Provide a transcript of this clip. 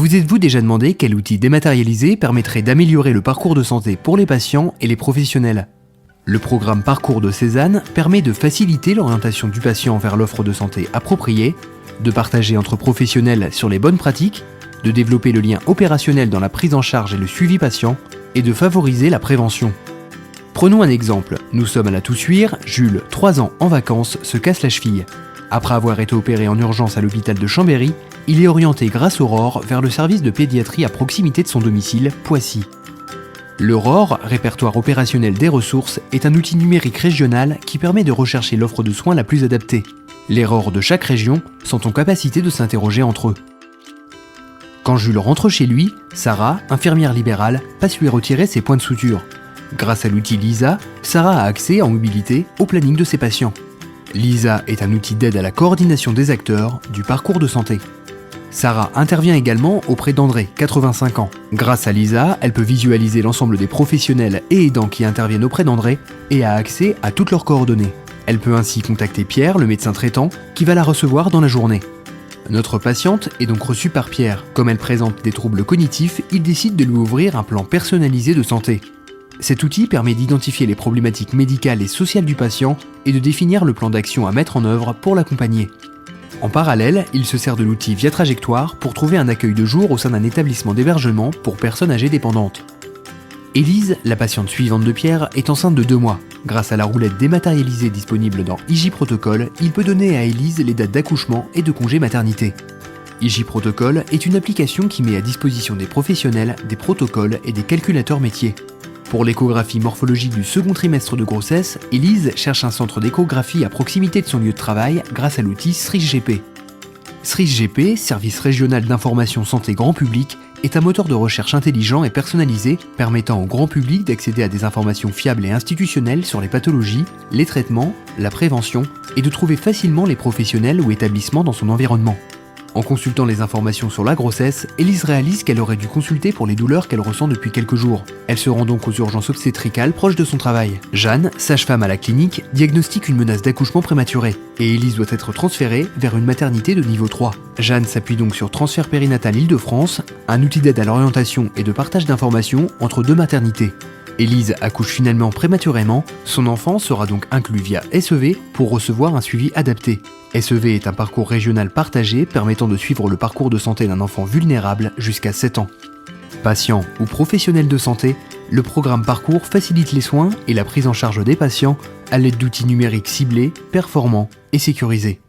Vous êtes-vous déjà demandé quel outil dématérialisé permettrait d'améliorer le parcours de santé pour les patients et les professionnels ? Le programme Parcours de Cézanne permet de faciliter l'orientation du patient vers l'offre de santé appropriée, de partager entre professionnels sur les bonnes pratiques, de développer le lien opérationnel dans la prise en charge et le suivi patient, et de favoriser la prévention. Prenons un exemple, nous sommes à la Toussuire, Jules, 3 ans en vacances, se casse la cheville. Après avoir été opéré en urgence à l'hôpital de Chambéry, il est orienté grâce au ROR vers le service de pédiatrie à proximité de son domicile, Poissy. Le ROR, répertoire opérationnel des ressources, est un outil numérique régional qui permet de rechercher l'offre de soins la plus adaptée. Les ROR de chaque région sont en capacité de s'interroger entre eux. Quand Jules rentre chez lui, Sarah, infirmière libérale, passe lui retirer ses points de suture. Grâce à l'outil Lisa, Sarah a accès en mobilité au planning de ses patients. Lisa est un outil d'aide à la coordination des acteurs du parcours de santé. Sarah intervient également auprès d'André, 85 ans. Grâce à Lisa, elle peut visualiser l'ensemble des professionnels et aidants qui interviennent auprès d'André et a accès à toutes leurs coordonnées. Elle peut ainsi contacter Pierre, le médecin traitant, qui va la recevoir dans la journée. Notre patiente est donc reçue par Pierre. Comme elle présente des troubles cognitifs, il décide de lui ouvrir un plan personnalisé de santé. Cet outil permet d'identifier les problématiques médicales et sociales du patient et de définir le plan d'action à mettre en œuvre pour l'accompagner. En parallèle, il se sert de l'outil Via Trajectoire pour trouver un accueil de jour au sein d'un établissement d'hébergement pour personnes âgées dépendantes. Élise, la patiente suivante de Pierre, est enceinte de 2 mois. Grâce à la roulette dématérialisée disponible dans IJ-Protocol, il peut donner à Élise les dates d'accouchement et de congé maternité. IJ-Protocol est une application qui met à disposition des professionnels des protocoles et des calculateurs métiers. Pour l'échographie morphologique du second trimestre de grossesse, Élise cherche un centre d'échographie à proximité de son lieu de travail grâce à l'outil SRISGP. SRISGP, Service Régional d'Information Santé Grand Public, est un moteur de recherche intelligent et personnalisé permettant au grand public d'accéder à des informations fiables et institutionnelles sur les pathologies, les traitements, la prévention et de trouver facilement les professionnels ou établissements dans son environnement. En consultant les informations sur la grossesse, Élise réalise qu'elle aurait dû consulter pour les douleurs qu'elle ressent depuis quelques jours. Elle se rend donc aux urgences obstétricales proches de son travail. Jeanne, sage-femme à la clinique, diagnostique une menace d'accouchement prématuré et Élise doit être transférée vers une maternité de niveau 3. Jeanne s'appuie donc sur Transfert Périnatal Île-de-France, un outil d'aide à l'orientation et de partage d'informations entre 2 maternités. Élise accouche finalement prématurément, son enfant sera donc inclus via SEV pour recevoir un suivi adapté. SEV est un parcours régional partagé permettant de suivre le parcours de santé d'un enfant vulnérable jusqu'à 7 ans. Patients ou professionnels de santé, le programme Parcours facilite les soins et la prise en charge des patients à l'aide d'outils numériques ciblés, performants et sécurisés.